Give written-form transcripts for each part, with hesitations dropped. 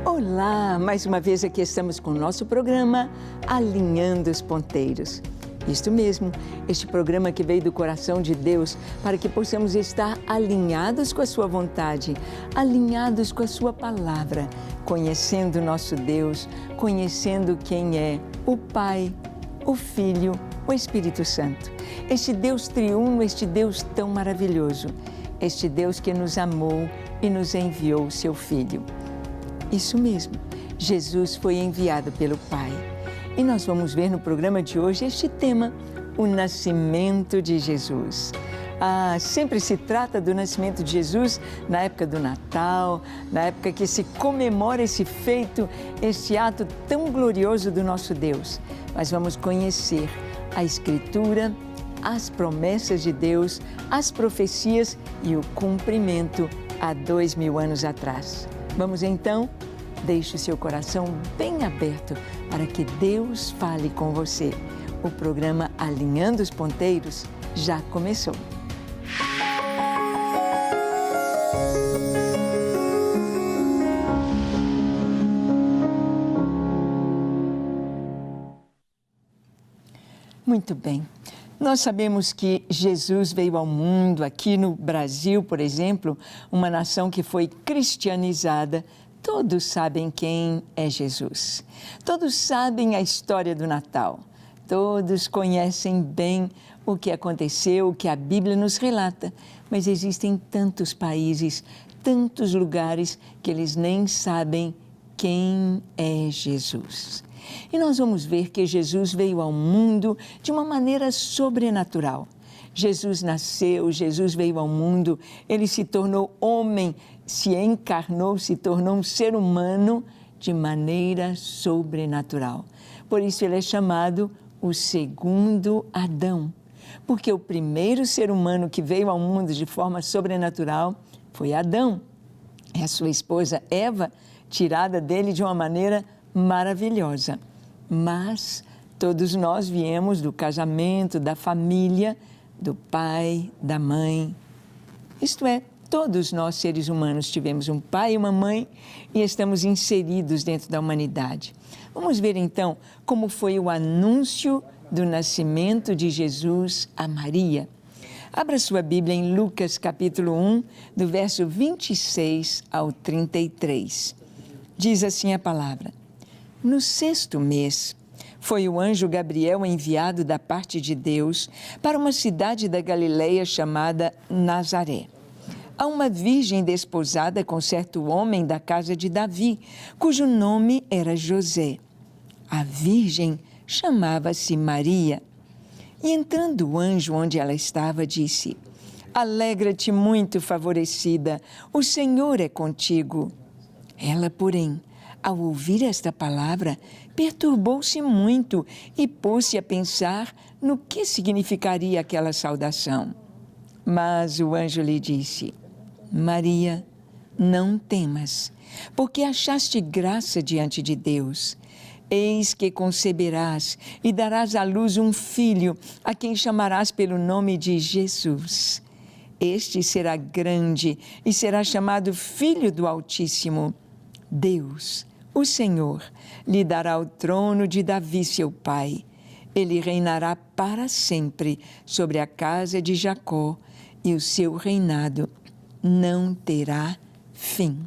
Olá, mais uma vez aqui estamos com o nosso programa Alinhando os Ponteiros. Isto mesmo, este programa que veio do coração de Deus para que possamos estar alinhados com a sua vontade, alinhados com a sua palavra, conhecendo o nosso Deus, conhecendo quem é o Pai, o Filho, o Espírito Santo. Este Deus triuno, este Deus tão maravilhoso, este Deus que nos amou e nos enviou o seu Filho. Isso mesmo, Jesus foi enviado pelo Pai. E nós vamos ver no programa de hoje este tema, o nascimento de Jesus. Sempre se trata do nascimento de Jesus na época do Natal, na época que se comemora esse feito, este ato tão glorioso do nosso Deus. Mas vamos conhecer a Escritura, as promessas de Deus, as profecias e o cumprimento há 2000 anos atrás. Vamos então? Deixe o seu coração bem aberto para que Deus fale com você. O programa Alinhando os Ponteiros já começou. Muito bem. Nós sabemos que Jesus veio ao mundo, aqui no Brasil, por exemplo, uma nação que foi cristianizada. Todos sabem quem é Jesus. Todos sabem a história do Natal. Todos conhecem bem o que aconteceu, o que a Bíblia nos relata. Mas existem tantos países, tantos lugares que eles nem sabem quem é Jesus. E nós vamos ver que Jesus veio ao mundo de uma maneira sobrenatural. Jesus nasceu, Jesus veio ao mundo, ele se tornou homem, se encarnou, se tornou um ser humano de maneira sobrenatural. Por isso ele é chamado o segundo Adão, porque o primeiro ser humano que veio ao mundo de forma sobrenatural foi Adão. É a sua esposa Eva, tirada dele de uma maneira maravilhosa. Mas todos nós viemos do casamento, da família, do pai, da mãe. Isto é, todos nós seres humanos tivemos um pai e uma mãe e estamos inseridos dentro da humanidade. Vamos ver então como foi o anúncio do nascimento de Jesus a Maria. Abra sua Bíblia em Lucas capítulo 1, do verso 26 ao 33. Diz assim a palavra: No 6º mês, foi o anjo Gabriel enviado da parte de Deus para uma cidade da Galileia chamada Nazaré, a uma virgem desposada com certo homem da casa de Davi, cujo nome era José. A virgem chamava-se Maria. E entrando o anjo onde ela estava, disse: Alegra-te muito, favorecida, o Senhor é contigo. Ela, porém, ao ouvir esta palavra, perturbou-se muito e pôs-se a pensar no que significaria aquela saudação. Mas o anjo lhe disse: Maria, não temas, porque achaste graça diante de Deus. Eis que conceberás e darás à luz um filho, a quem chamarás pelo nome de Jesus. Este será grande e será chamado Filho do Altíssimo. Deus, o Senhor, lhe dará o trono de Davi, seu pai. Ele reinará para sempre sobre a casa de Jacó, e o seu reinado não terá fim.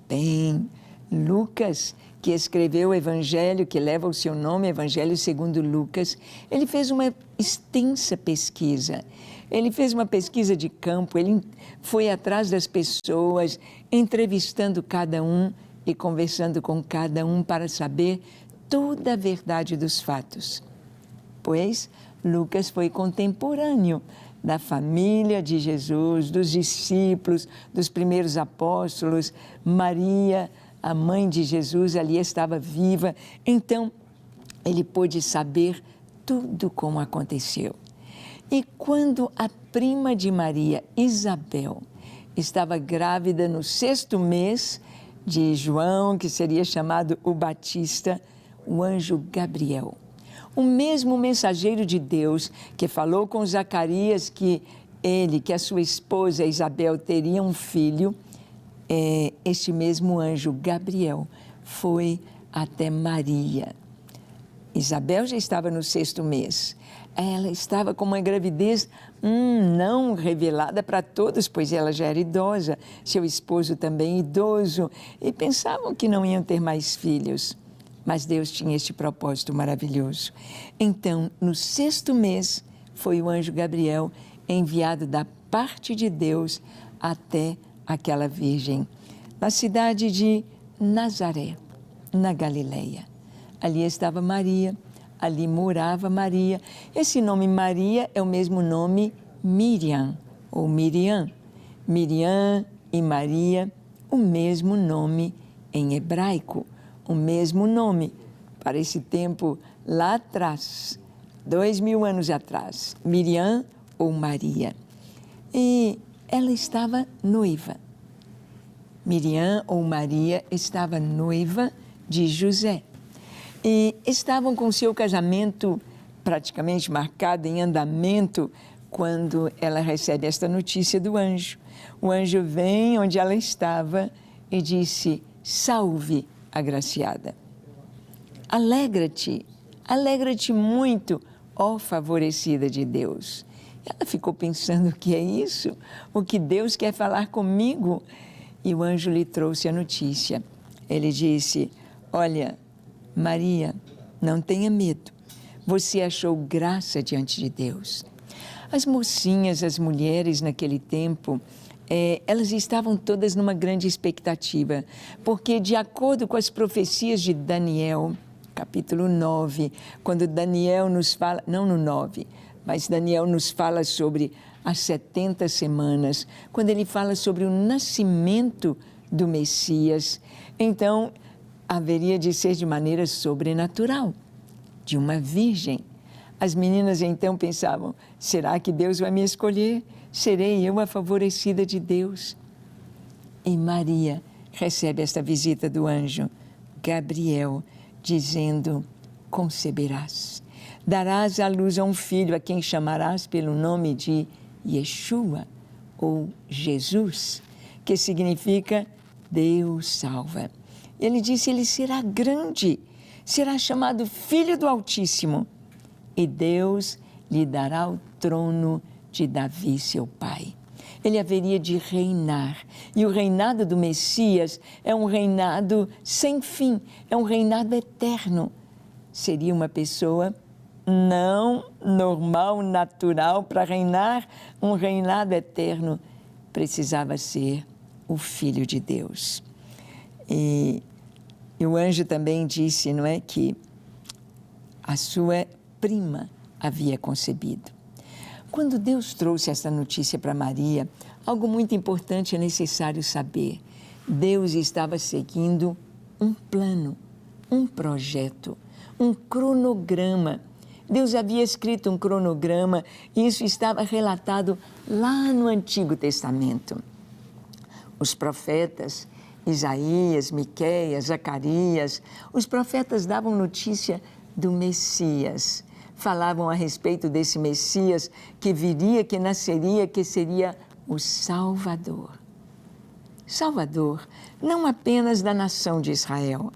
Bem, Lucas, que escreveu o Evangelho que leva o seu nome, Evangelho segundo Lucas, ele fez uma extensa pesquisa. Ele fez uma pesquisa de campo, ele foi atrás das pessoas, entrevistando cada um e conversando com cada um para saber toda a verdade dos fatos. Pois Lucas foi contemporâneo da família de Jesus, dos discípulos, dos primeiros apóstolos. Maria, a mãe de Jesus, ali estava viva. Então, ele pôde saber tudo como aconteceu. E quando a prima de Maria, Isabel, estava grávida no 6º mês de João, que seria chamado o Batista, o anjo Gabriel, o mesmo mensageiro de Deus que falou com Zacarias que a sua esposa Isabel teria um filho, este mesmo anjo Gabriel foi até Maria. Isabel já estava no 6º mês. Ela estava com uma gravidez não revelada para todos, pois ela já era idosa, seu esposo também idoso, e pensavam que não iam ter mais filhos. Mas Deus tinha este propósito maravilhoso. Então, no 6º mês, foi o anjo Gabriel enviado da parte de Deus até aquela virgem, na cidade de Nazaré, na Galileia. Ali estava Maria, ali morava Maria. Esse nome Maria é o mesmo nome Miriam, ou Miriam. Miriam e Maria, o mesmo nome em hebraico, o mesmo nome para esse tempo lá atrás, 2000 anos atrás, Miriam ou Maria. E ela estava noiva. Miriam ou Maria estava noiva de José. E estavam com seu casamento praticamente marcado em andamento quando ela recebe esta notícia do anjo. O anjo vem onde ela estava e disse: salve, agraciada. Alegra-te, alegra-te muito, ó favorecida de Deus. Ela ficou pensando: o que é isso? O que Deus quer falar comigo? E o anjo lhe trouxe a notícia. Ele disse: olha, Maria, não tenha medo, você achou graça diante de Deus. As mocinhas, as mulheres naquele tempo, elas estavam todas numa grande expectativa, porque de acordo com as profecias de Daniel, capítulo 9, quando Daniel nos fala, não no 9, mas Daniel nos fala sobre as 70 semanas, quando ele fala sobre o nascimento do Messias, então haveria de ser de maneira sobrenatural, de uma virgem. As meninas então pensavam: será que Deus vai me escolher? Serei eu a favorecida de Deus? E Maria recebe esta visita do anjo Gabriel, dizendo: conceberás, darás à luz a um filho a quem chamarás pelo nome de Yeshua, ou Jesus, que significa Deus salva. Ele disse: ele será grande, será chamado Filho do Altíssimo, e Deus lhe dará o trono de Davi, seu pai. Ele haveria de reinar, e o reinado do Messias é um reinado sem fim, é um reinado eterno. Seria uma pessoa não normal, natural, para reinar um reinado eterno. Precisava ser o Filho de Deus. E o anjo também disse, não é, que a sua prima havia concebido. Quando Deus trouxe essa notícia para Maria, algo muito importante é necessário saber. Deus estava seguindo um plano, um projeto, um cronograma. Deus havia escrito um cronograma e isso estava relatado lá no Antigo Testamento. Os profetas Isaías, Miqueias, Zacarias, os profetas davam notícia do Messias. Falavam a respeito desse Messias que viria, que nasceria, que seria o Salvador. Salvador não apenas da nação de Israel,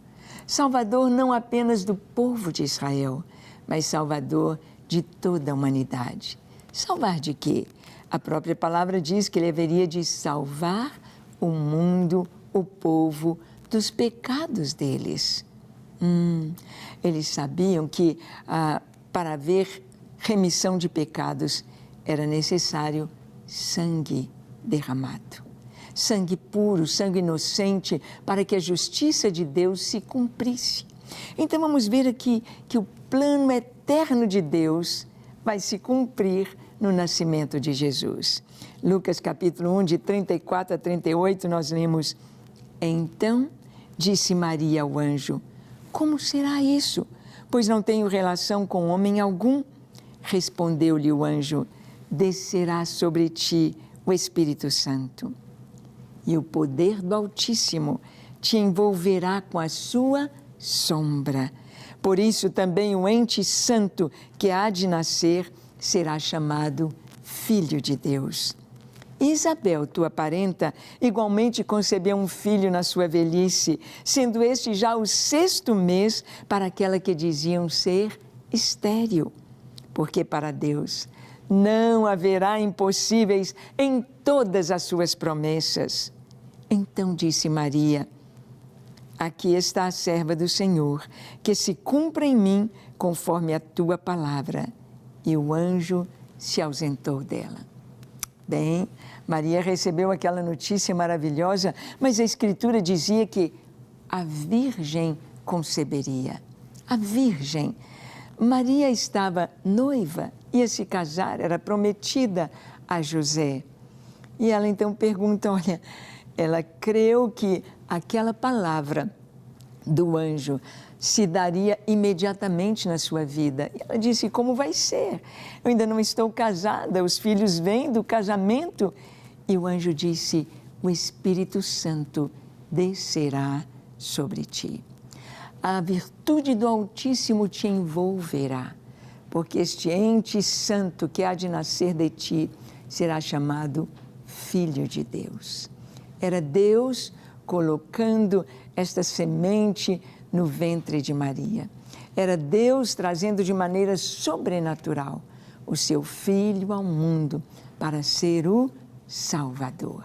Salvador não apenas do povo de Israel, mas Salvador de toda a humanidade. Salvar de quê? A própria palavra diz que ele haveria de salvar o mundo, o povo, dos pecados deles. Eles sabiam que para haver remissão de pecados era necessário sangue derramado. Sangue puro, sangue inocente, para que a justiça de Deus se cumprisse. Então vamos ver aqui que o plano eterno de Deus vai se cumprir no nascimento de Jesus. Lucas capítulo 1, de 34 a 38, nós lemos: então disse Maria ao anjo: como será isso? Pois não tenho relação com homem algum. Respondeu-lhe o anjo: descerá sobre ti o Espírito Santo, e o poder do Altíssimo te envolverá com a sua sombra. Por isso também o ente santo que há de nascer será chamado Filho de Deus. Isabel, tua parenta, igualmente concebeu um filho na sua velhice, sendo este já o 6º mês para aquela que diziam ser estéril. Porque para Deus não haverá impossíveis em todas as suas promessas. Então disse Maria: aqui está a serva do Senhor, que se cumpra em mim conforme a tua palavra. E o anjo se ausentou dela. Bem, Maria recebeu aquela notícia maravilhosa, mas a Escritura dizia que a Virgem conceberia. A Virgem. Maria estava noiva, ia se casar, era prometida a José. E ela então pergunta, olha, ela creu que aquela palavra do anjo se daria imediatamente na sua vida. E ela disse, como vai ser? Eu ainda não estou casada, os filhos vêm do casamento. E o anjo disse, o Espírito Santo descerá sobre ti. A virtude do Altíssimo te envolverá, porque este ente santo que há de nascer de ti será chamado Filho de Deus. Era Deus colocando esta semente no ventre de Maria. Era Deus trazendo de maneira sobrenatural o seu Filho ao mundo para ser o Salvador.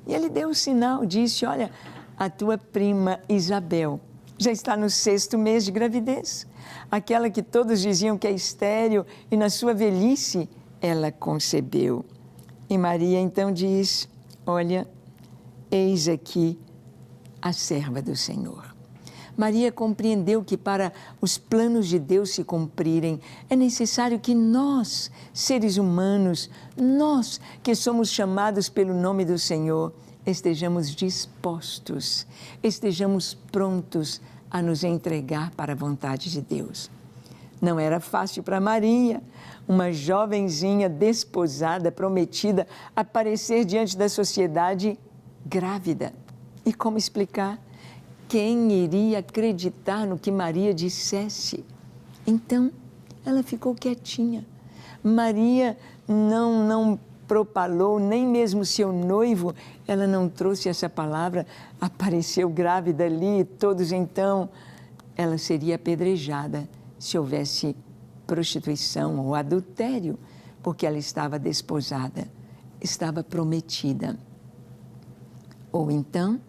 E ele deu o sinal, disse, olha, a tua prima Isabel já está no 6º mês de gravidez. Aquela que todos diziam que é estéril e na sua velhice ela concebeu. E Maria então diz, olha, eis aqui a serva do Senhor. Maria compreendeu que para os planos de Deus se cumprirem, é necessário que nós, seres humanos, nós que somos chamados pelo nome do Senhor, estejamos dispostos, estejamos prontos a nos entregar para a vontade de Deus. Não era fácil para Maria, uma jovenzinha desposada, prometida, aparecer diante da sociedade grávida. E como explicar? Quem iria acreditar no que Maria dissesse? Então, ela ficou quietinha. Maria não propalou, nem mesmo seu noivo, ela não trouxe essa palavra, apareceu grávida ali, todos então, ela seria apedrejada se houvesse prostituição ou adultério, porque ela estava desposada, estava prometida. Ou então,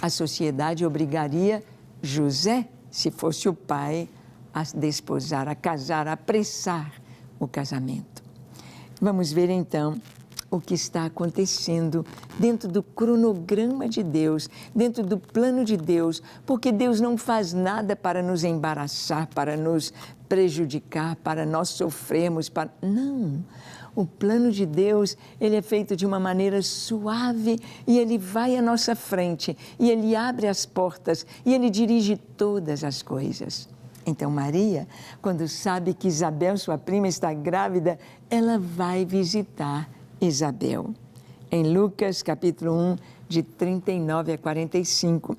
a sociedade obrigaria José, se fosse o pai, a desposar, a casar, a apressar o casamento. Vamos ver então o que está acontecendo dentro do cronograma de Deus, dentro do plano de Deus, porque Deus não faz nada para nos embaraçar, para nos prejudicar, para nós sofrermos, não. O plano de Deus, ele é feito de uma maneira suave e ele vai à nossa frente e ele abre as portas e ele dirige todas as coisas. Então Maria, quando sabe que Isabel, sua prima, está grávida, ela vai visitar Isabel. Em Lucas capítulo 1, de 39 a 45,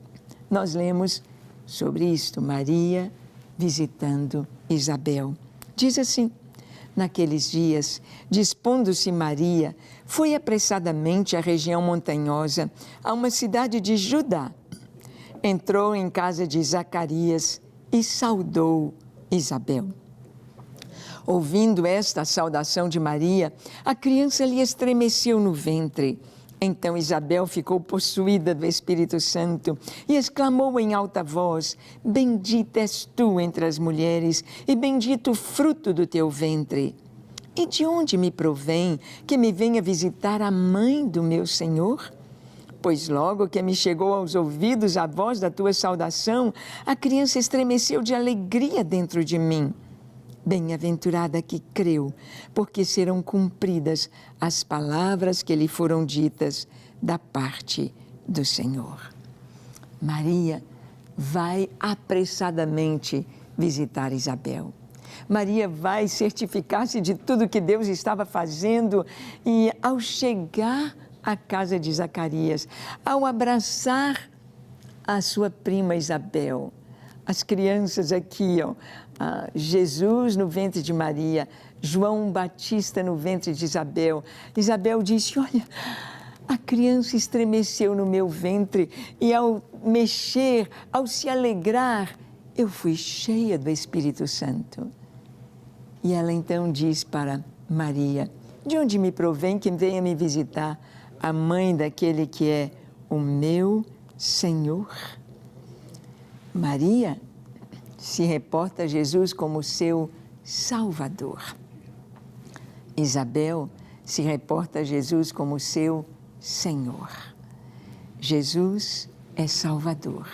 nós lemos sobre isto, Maria visitando Isabel. Diz assim, naqueles dias, dispondo-se Maria, foi apressadamente à região montanhosa, a uma cidade de Judá. Entrou em casa de Zacarias e saudou Isabel. Ouvindo esta saudação de Maria, a criança lhe estremeceu no ventre. Então Isabel ficou possuída do Espírito Santo e exclamou em alta voz, bendita és tu entre as mulheres e bendito o fruto do teu ventre. E de onde me provém que me venha visitar a mãe do meu Senhor? Pois logo que me chegou aos ouvidos a voz da tua saudação, a criança estremeceu de alegria dentro de mim. Bem-aventurada que creu, porque serão cumpridas as palavras que lhe foram ditas da parte do Senhor. Maria vai apressadamente visitar Isabel. Maria vai certificar-se de tudo que Deus estava fazendo e, ao chegar à casa de Zacarias, ao abraçar a sua prima Isabel, as crianças aqui, ó, Jesus no ventre de Maria, João Batista no ventre de Isabel. Isabel disse, olha, a criança estremeceu no meu ventre e ao mexer, ao se alegrar, eu fui cheia do Espírito Santo. E ela então diz para Maria, de onde me provém que venha me visitar a mãe daquele que é o meu Senhor? Maria se reporta a Jesus como seu Salvador. Isabel se reporta a Jesus como seu Senhor. Jesus é Salvador.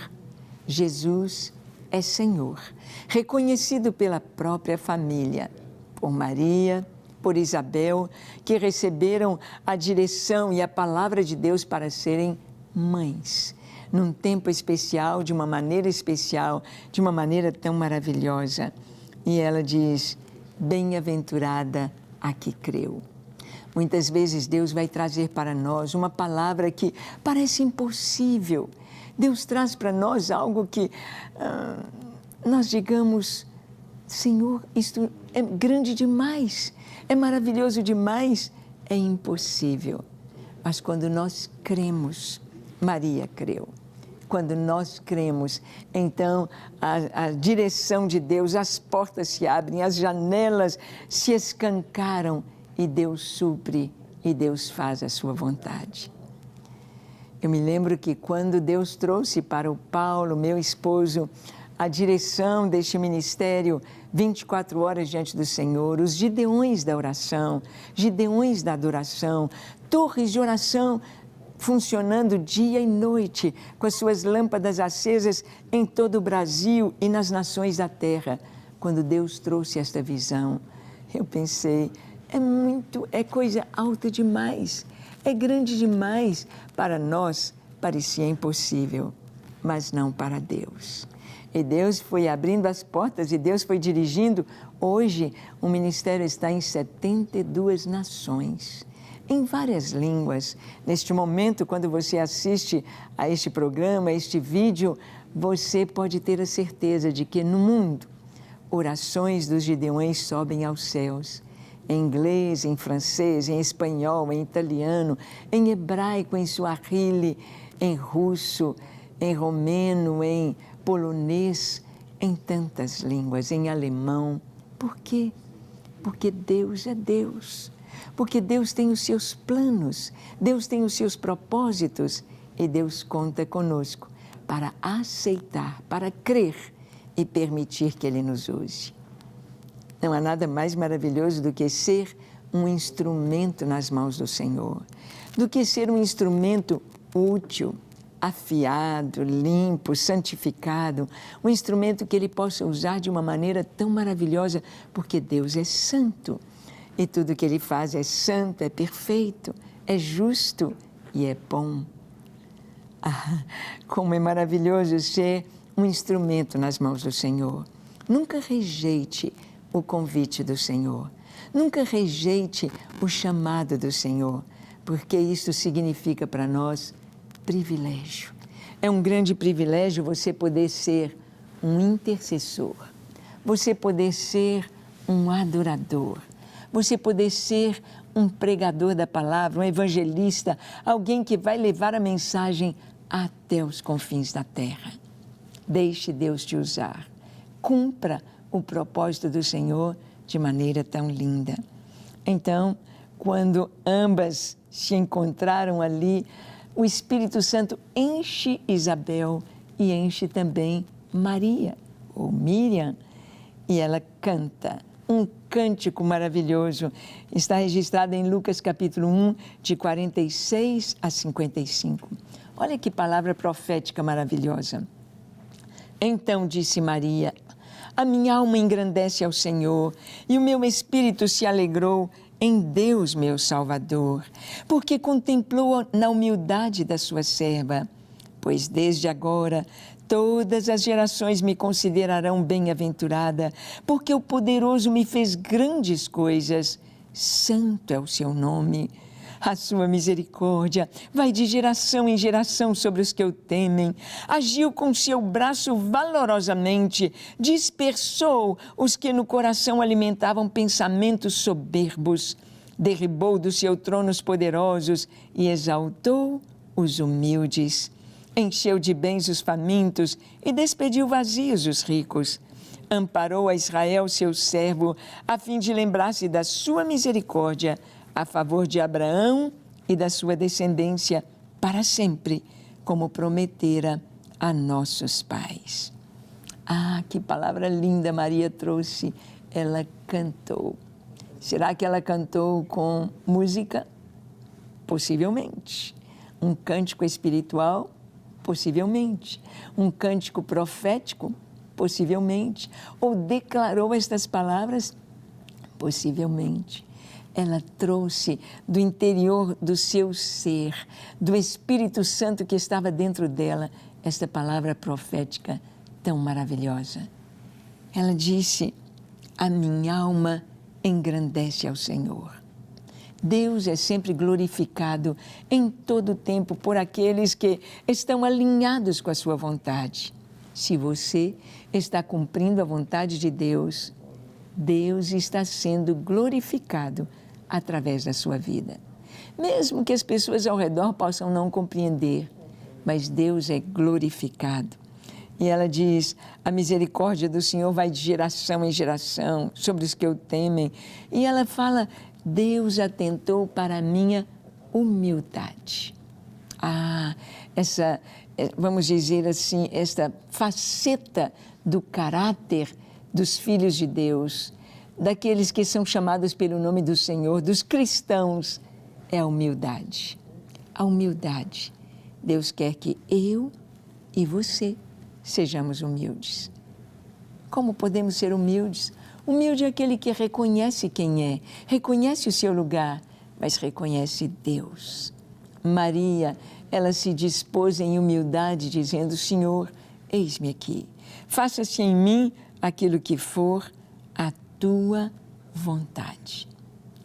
Jesus é Senhor, reconhecido pela própria família, por Maria, por Isabel, que receberam a direção e a palavra de Deus para serem mães, num tempo especial, de uma maneira especial, de uma maneira tão maravilhosa. E ela diz, bem-aventurada a que creu. Muitas vezes Deus vai trazer para nós uma palavra que parece impossível. Deus traz para nós algo que nós digamos, Senhor, isto é grande demais, é maravilhoso demais, é impossível. Mas quando nós cremos, Maria creu. Quando nós cremos, então a direção de Deus, as portas se abrem, as janelas se escancaram e Deus supre e Deus faz a sua vontade. Eu me lembro que quando Deus trouxe para o Paulo, meu esposo, a direção deste ministério 24 horas diante do Senhor, os gideões da oração, gideões da adoração, torres de oração funcionando dia e noite, com as suas lâmpadas acesas em todo o Brasil e nas nações da terra. Quando Deus trouxe esta visão, eu pensei, é coisa alta demais, é grande demais. Para nós parecia impossível, mas não para Deus. E Deus foi abrindo as portas e Deus foi dirigindo. Hoje o ministério está em 72 nações, em várias línguas. Neste momento, quando você assiste a este programa, a este vídeo, você pode ter a certeza de que no mundo, orações dos gideões sobem aos céus. Em inglês, em francês, em espanhol, em italiano, em hebraico, em suahili, em russo, em romeno, em polonês, em tantas línguas, em alemão. Por quê? Porque Deus é Deus. Porque Deus tem os seus planos, Deus tem os seus propósitos e Deus conta conosco para aceitar, para crer e permitir que Ele nos use. Não há nada mais maravilhoso do que ser um instrumento nas mãos do Senhor, do que ser um instrumento útil, afiado, limpo, santificado, um instrumento que Ele possa usar de uma maneira tão maravilhosa, porque Deus é santo e tudo que Ele faz é santo, é perfeito, é justo e é bom. Ah, como é maravilhoso ser um instrumento nas mãos do Senhor. Nunca rejeite o convite do Senhor. Nunca rejeite o chamado do Senhor, porque isso significa para nós privilégio. É um grande privilégio você poder ser um intercessor, você poder ser um adorador, você poder ser um pregador da palavra, um evangelista, alguém que vai levar a mensagem até os confins da terra. Deixe Deus te usar. Cumpra o propósito do Senhor de maneira tão linda. Então, quando ambas se encontraram ali, o Espírito Santo enche Isabel e enche também Maria, ou Miriam, e ela canta um cântico maravilhoso. Está registrado em Lucas capítulo 1, de 46 a 55. Olha que palavra profética maravilhosa. Então disse Maria, a minha alma engrandece ao Senhor e o meu espírito se alegrou em Deus, meu Salvador, porque contemplou na humildade da sua serva. Pois desde agora todas as gerações me considerarão bem-aventurada, porque o Poderoso me fez grandes coisas. Santo é o seu nome. A sua misericórdia vai de geração em geração sobre os que o temem. Agiu com seu braço valorosamente, dispersou os que no coração alimentavam pensamentos soberbos. Derribou do seu trono os poderosos e exaltou os humildes. Encheu de bens os famintos e despediu vazios os ricos. Amparou a Israel, seu servo, a fim de lembrar-se da sua misericórdia a favor de Abraão e da sua descendência para sempre, como prometera a nossos pais. Ah, que palavra linda Maria trouxe. Ela cantou. Será que ela cantou com música? Possivelmente. Um cântico espiritual? Possivelmente. Um cântico profético? Possivelmente. Ou declarou estas palavras? Possivelmente. Ela trouxe do interior do seu ser, do Espírito Santo que estava dentro dela, esta palavra profética tão maravilhosa. Ela disse: a minha alma engrandece ao Senhor. Deus é sempre glorificado em todo o tempo por aqueles que estão alinhados com a sua vontade. Se você está cumprindo a vontade de Deus, Deus está sendo glorificado através da sua vida. Mesmo que as pessoas ao redor possam não compreender, mas Deus é glorificado. E ela diz: a misericórdia do Senhor vai de geração em geração sobre os que o temem. E ela fala: Deus atentou para a minha humildade. Ah, vamos dizer assim, esta faceta do caráter dos filhos de Deus, daqueles que são chamados pelo nome do Senhor, dos cristãos, é a humildade. A humildade. Deus quer que eu e você sejamos humildes. Como podemos ser humildes? Humilde é aquele que reconhece quem é, reconhece o seu lugar, mas reconhece Deus. Maria, ela se dispôs em humildade, dizendo: Senhor, eis-me aqui. Faça-se em mim aquilo que for a tua vontade.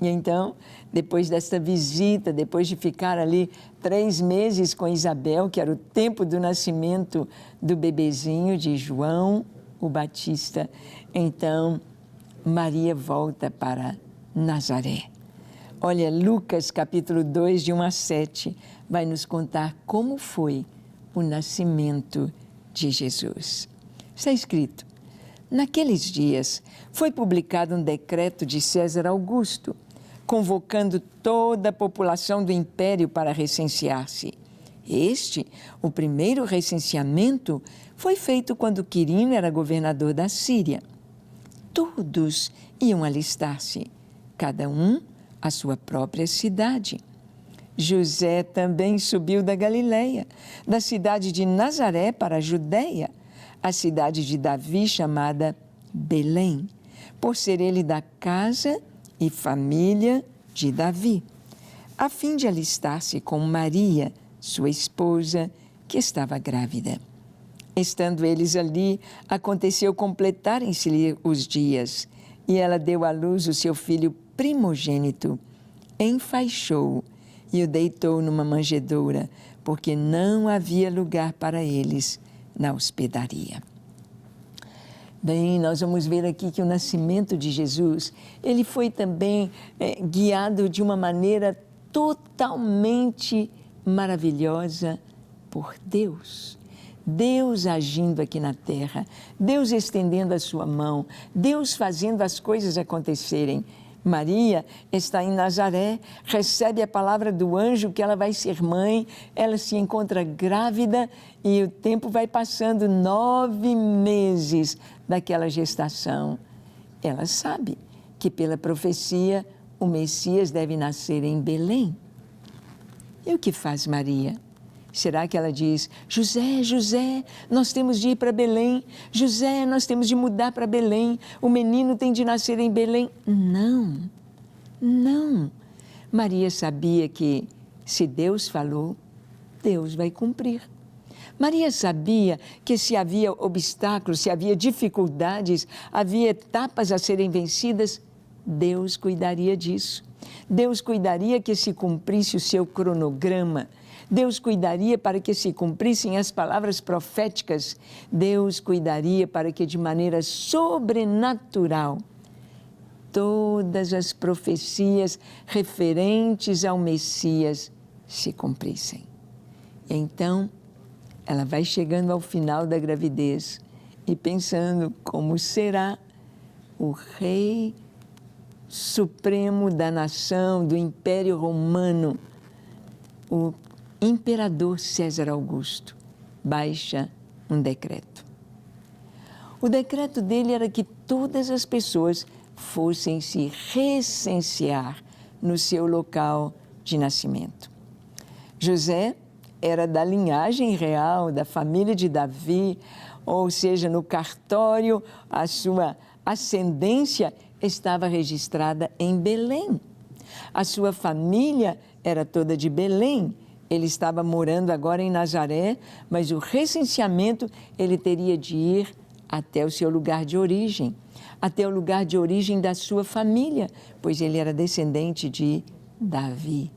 E então, depois desta visita, depois de ficar ali 3 meses com Isabel, que era o tempo do nascimento do bebezinho de João, o Batista, então Maria volta para Nazaré. Olha, Lucas capítulo 2, de 1 a 7, vai nos contar como foi o nascimento de Jesus. Está escrito: naqueles dias foi publicado um decreto de César Augusto, convocando toda a população do império para recensear-se. O primeiro recenseamento, foi feito quando Quirino era governador da Síria. Todos iam alistar-se, cada um à sua própria cidade. José também subiu da Galileia, da cidade de Nazaré para a Judéia, a cidade de Davi chamada Belém, por ser ele da casa e família de Davi, a fim de alistar-se com Maria, sua esposa, que estava grávida. Estando eles ali, aconteceu completarem-se-lhe os dias, e ela deu à luz o seu filho primogênito, enfaixou-o e o deitou numa manjedoura, porque não havia lugar para eles na hospedaria. Bem, nós vamos ver aqui que o nascimento de Jesus, ele foi também guiado de uma maneira totalmente maravilhosa por Deus. Deus agindo aqui na terra, Deus estendendo a sua mão, Deus fazendo as coisas acontecerem. Maria está em Nazaré, recebe a palavra do anjo que ela vai ser mãe, ela se encontra grávida e o tempo vai passando, 9 meses daquela gestação. Ela sabe que pela profecia o Messias deve nascer em Belém. E o que faz Maria? Será que ela diz: José, José, nós temos de ir para Belém, José, nós temos de mudar para Belém, o menino tem de nascer em Belém? Não, não. Maria sabia que se Deus falou, Deus vai cumprir. Maria sabia que se havia obstáculos, se havia dificuldades, havia etapas a serem vencidas, Deus cuidaria disso. Deus cuidaria que se cumprisse o seu cronograma. Deus cuidaria para que se cumprissem as palavras proféticas. Deus cuidaria para que, de maneira sobrenatural, todas as profecias referentes ao Messias se cumprissem. E então, ela vai chegando ao final da gravidez e pensando como será o rei supremo da nação, do Império Romano, o imperador César Augusto, baixa um decreto. O decreto dele era que todas as pessoas fossem se recensear no seu local de nascimento. José era da linhagem real, da família de Davi, ou seja, no cartório, a sua ascendência estava registrada em Belém. A sua família era toda de Belém. Ele estava morando agora em Nazaré, mas o recenseamento ele teria de ir até o seu lugar de origem, até o lugar de origem da sua família, pois ele era descendente de Davi.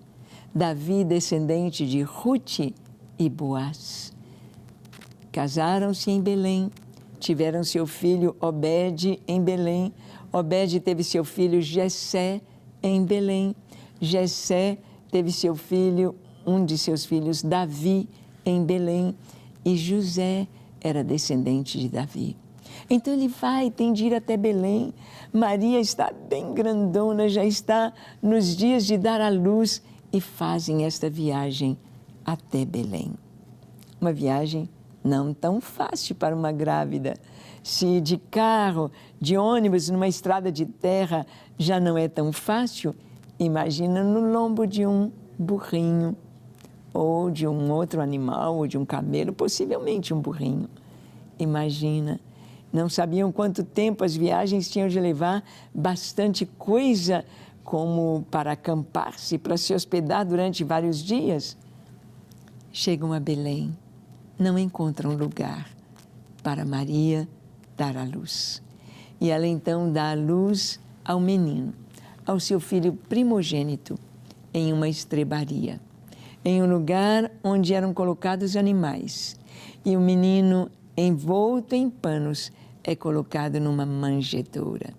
Davi, descendente de Rute e Boaz. Casaram-se em Belém, tiveram seu filho Obed em Belém. Obed teve seu filho Jessé em Belém. Jessé teve seu filho, um de seus filhos, Davi, em Belém. E José era descendente de Davi. Então ele tem de ir até Belém. Maria está bem grandona, já está nos dias de dar à luz e fazem esta viagem até Belém. Uma viagem não tão fácil para uma grávida. Se de carro, de ônibus, numa estrada de terra já não é tão fácil, imagina no lombo de um burrinho, ou de um outro animal, ou de um camelo, possivelmente um burrinho. Imagina, não sabiam quanto tempo as viagens tinham de levar, bastante coisa como para acampar-se, para se hospedar durante vários dias. Chegam a Belém, não encontram lugar para Maria dar à luz. E ela então dá à luz ao menino, ao seu filho primogênito, em uma estrebaria, em um lugar onde eram colocados animais. E o menino, envolto em panos, é colocado numa manjedoura.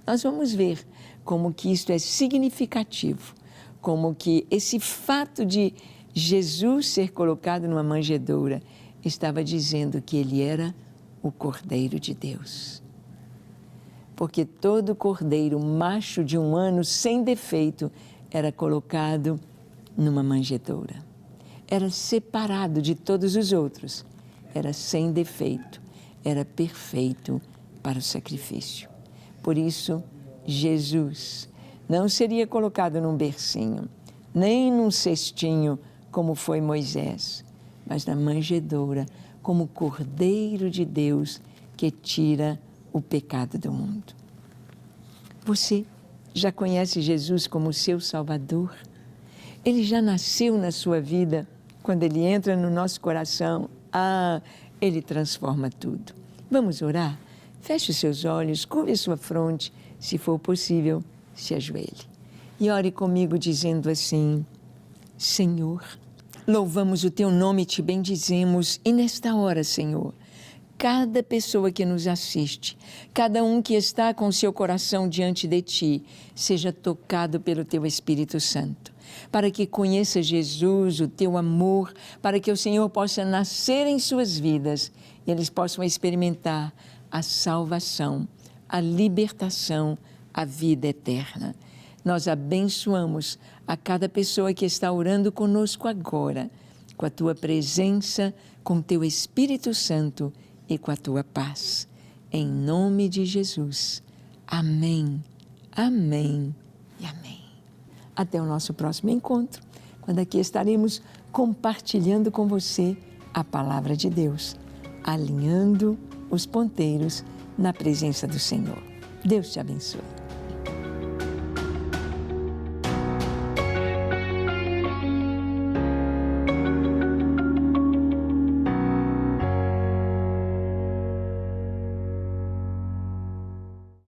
Nós vamos ver como que isto é significativo, como que esse fato de Jesus ser colocado numa manjedoura estava dizendo que ele era o Cordeiro de Deus. Porque todo cordeiro macho de 1 ano, sem defeito, era colocado numa manjedoura. Era separado de todos os outros, era sem defeito, era perfeito para o sacrifício. Por isso, Jesus não seria colocado num bercinho, nem num cestinho, como foi Moisés, mas na manjedoura, como Cordeiro de Deus que tira o pecado do mundo. Você já conhece Jesus como seu Salvador? Ele já nasceu na sua vida. Quando Ele entra no nosso coração, Ele transforma tudo. Vamos orar? Feche os seus olhos, curve a sua fronte, se for possível, se ajoelhe. E ore comigo dizendo assim: Senhor, louvamos o Teu nome e Te bendizemos. E nesta hora, Senhor, cada pessoa que nos assiste, cada um que está com o seu coração diante de Ti, seja tocado pelo Teu Espírito Santo, para que conheça Jesus, o Teu amor, para que o Senhor possa nascer em suas vidas e eles possam experimentar a salvação, a libertação, a vida eterna. Nós abençoamos a cada pessoa que está orando conosco agora, com a Tua presença, com o Teu Espírito Santo e com a Tua paz. Em nome de Jesus. Amém, amém e amém. Até o nosso próximo encontro, quando aqui estaremos compartilhando com você a Palavra de Deus, alinhando os ponteiros na presença do Senhor. Deus te abençoe.